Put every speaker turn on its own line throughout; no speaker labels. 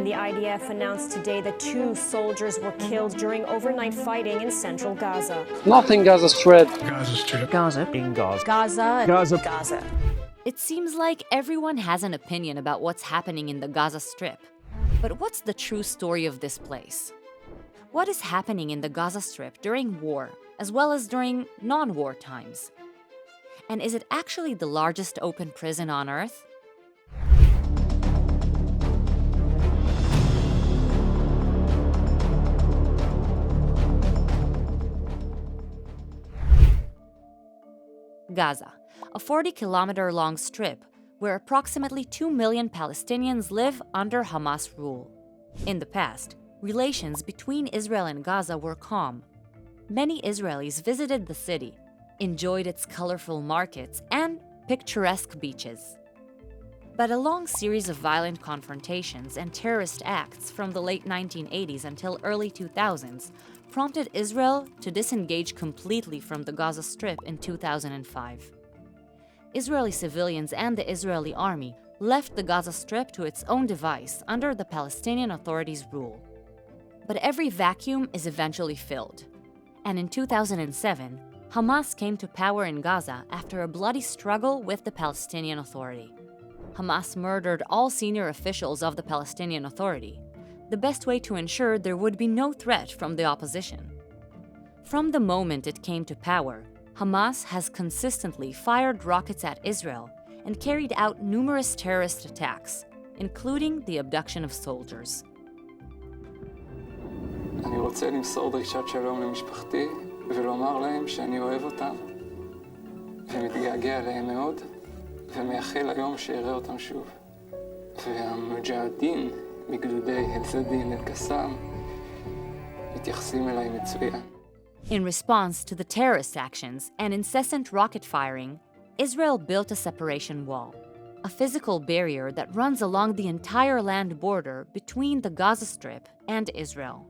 The IDF announced today that 2 soldiers were killed during overnight fighting in central Gaza.
Nothing Gaza Strip.
Gaza Strip.
Gaza.
In Gaza.
Gaza.
Gaza.
Gaza.
It seems like everyone has an opinion about what's happening in the Gaza Strip. But what's the true story of this place? What is happening in the Gaza Strip during war, as well as during non-war times? And is it actually the largest open prison on Earth? Gaza, a 40-kilometer-long strip where approximately 2 million Palestinians live under Hamas rule. In the past, relations between Israel and Gaza were calm. Many Israelis visited the city, enjoyed its colorful markets and picturesque beaches. But a long series of violent confrontations and terrorist acts from the late 1980s until early 2000s prompted Israel to disengage completely from the Gaza Strip in 2005. Israeli civilians and the Israeli army left the Gaza Strip to its own device under the Palestinian Authority's rule. But every vacuum is eventually filled. And in 2007, Hamas came to power in Gaza after a bloody struggle with the Palestinian Authority. Hamas murdered all senior officials of the Palestinian Authority, the best way to ensure there would be no threat from the opposition. From the moment it came to power, Hamas has consistently fired rockets at Israel and carried out numerous terrorist attacks, including the abduction of soldiers.
אני רוצה למסור דרישת שלום למשפחתי ולומר להם שאני אוהב אותם ומתגעגע אליהם מאוד ומייחל היום שאראה אותם שוב. והמג'הדין מגדודי אל-זדין אל-קסאם מתייחסים אליי מצוין.
In response to the terrorist actions and incessant rocket firing, Israel built a separation wall, a physical barrier that runs along the entire land border between the Gaza Strip and Israel.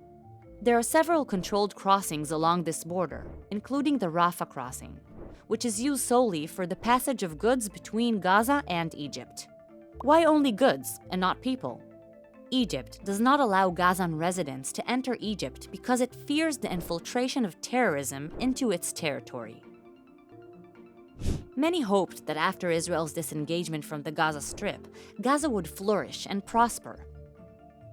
There are several controlled crossings along this border, including the Rafah crossing, which is used solely for the passage of goods between Gaza and Egypt. Why only goods and not people? Egypt does not allow Gazan residents to enter Egypt because it fears the infiltration of terrorism into its territory. Many hoped that after Israel's disengagement from the Gaza Strip, Gaza would flourish and prosper.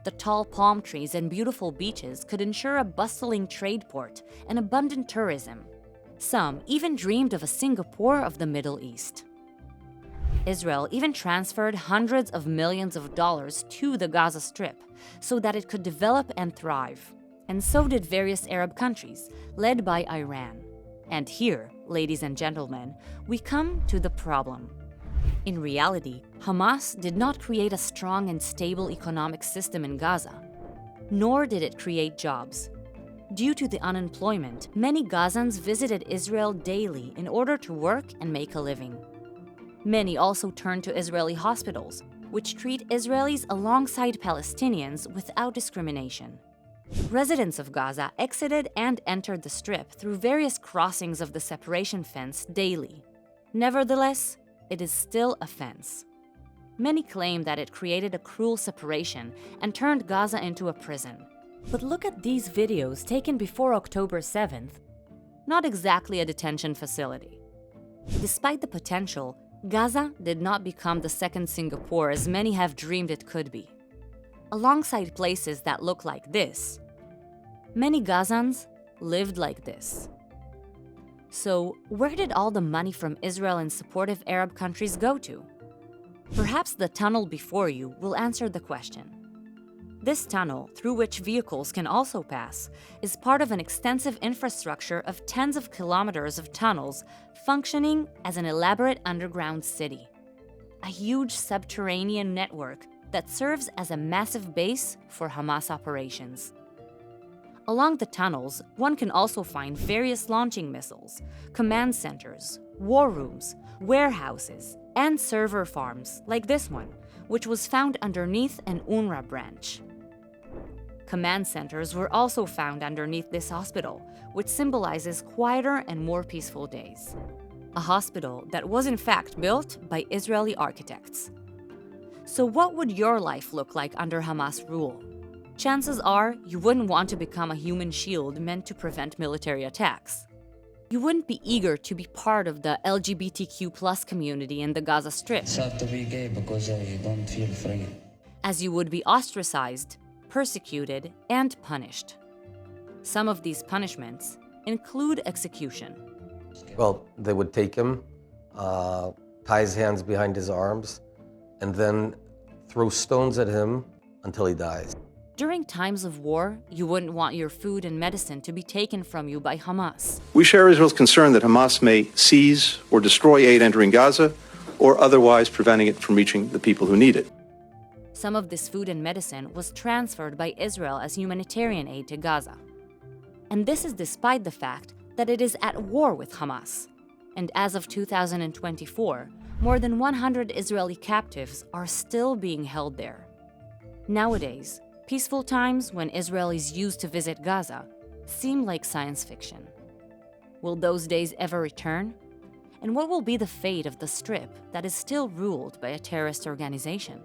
The tall palm trees and beautiful beaches could ensure a bustling trade port and abundant tourism. Some even dreamed of a Singapore of the Middle East. Israel even transferred hundreds of millions of dollars to the Gaza Strip so that it could develop and thrive. And so did various Arab countries, led by Iran. And here, ladies and gentlemen, we come to the problem. In reality, Hamas did not create a strong and stable economic system in Gaza, nor did it create jobs. Due to the unemployment, many Gazans visited Israel daily in order to work and make a living. Many also turned to Israeli hospitals, which treat Israelis alongside Palestinians without discrimination. Residents of Gaza exited and entered the Strip through various crossings of the separation fence daily. Nevertheless, it is still a fence. Many claim that it created a cruel separation and turned Gaza into a prison. But look at these videos taken before October 7th. Not exactly a detention facility. Despite the potential, Gaza did not become the second Singapore as many have dreamed it could be. Alongside places that look like this, many Gazans lived like this. So, where did all the money from Israel and supportive Arab countries go to? Perhaps the tunnel before you will answer the question. This tunnel, through which vehicles can also pass, is part of an extensive infrastructure of tens of kilometers of tunnels functioning as an elaborate underground city. A huge subterranean network that serves as a massive base for Hamas operations. Along the tunnels, one can also find various launching missiles, command centers, war rooms, warehouses, and server farms like this one, which was found underneath an UNRWA branch. Command centers were also found underneath this hospital, which symbolizes quieter and more peaceful days. A hospital that was in fact built by Israeli architects. So what would your life look like under Hamas rule? Chances are you wouldn't want to become a human shield meant to prevent military attacks. You wouldn't be eager to be part of the LGBTQ+ community in the Gaza Strip.
It's hard to be gay because I don't feel free.
As you would be ostracized, persecuted, and punished. Some of these punishments include execution.
Well, they would take him, tie his hands behind his arms, and then throw stones at him until he dies.
During times of war, you wouldn't want your food and medicine to be taken from you by Hamas.
We share Israel's concern that Hamas may seize or destroy aid entering Gaza, or otherwise preventing it from reaching the people who need it.
Some of this food and medicine was transferred by Israel as humanitarian aid to Gaza. And this is despite the fact that it is at war with Hamas. And as of 2024, more than 100 Israeli captives are still being held there. Nowadays, peaceful times when Israelis used to visit Gaza seem like science fiction. Will those days ever return? And what will be the fate of the Strip that is still ruled by a terrorist organization?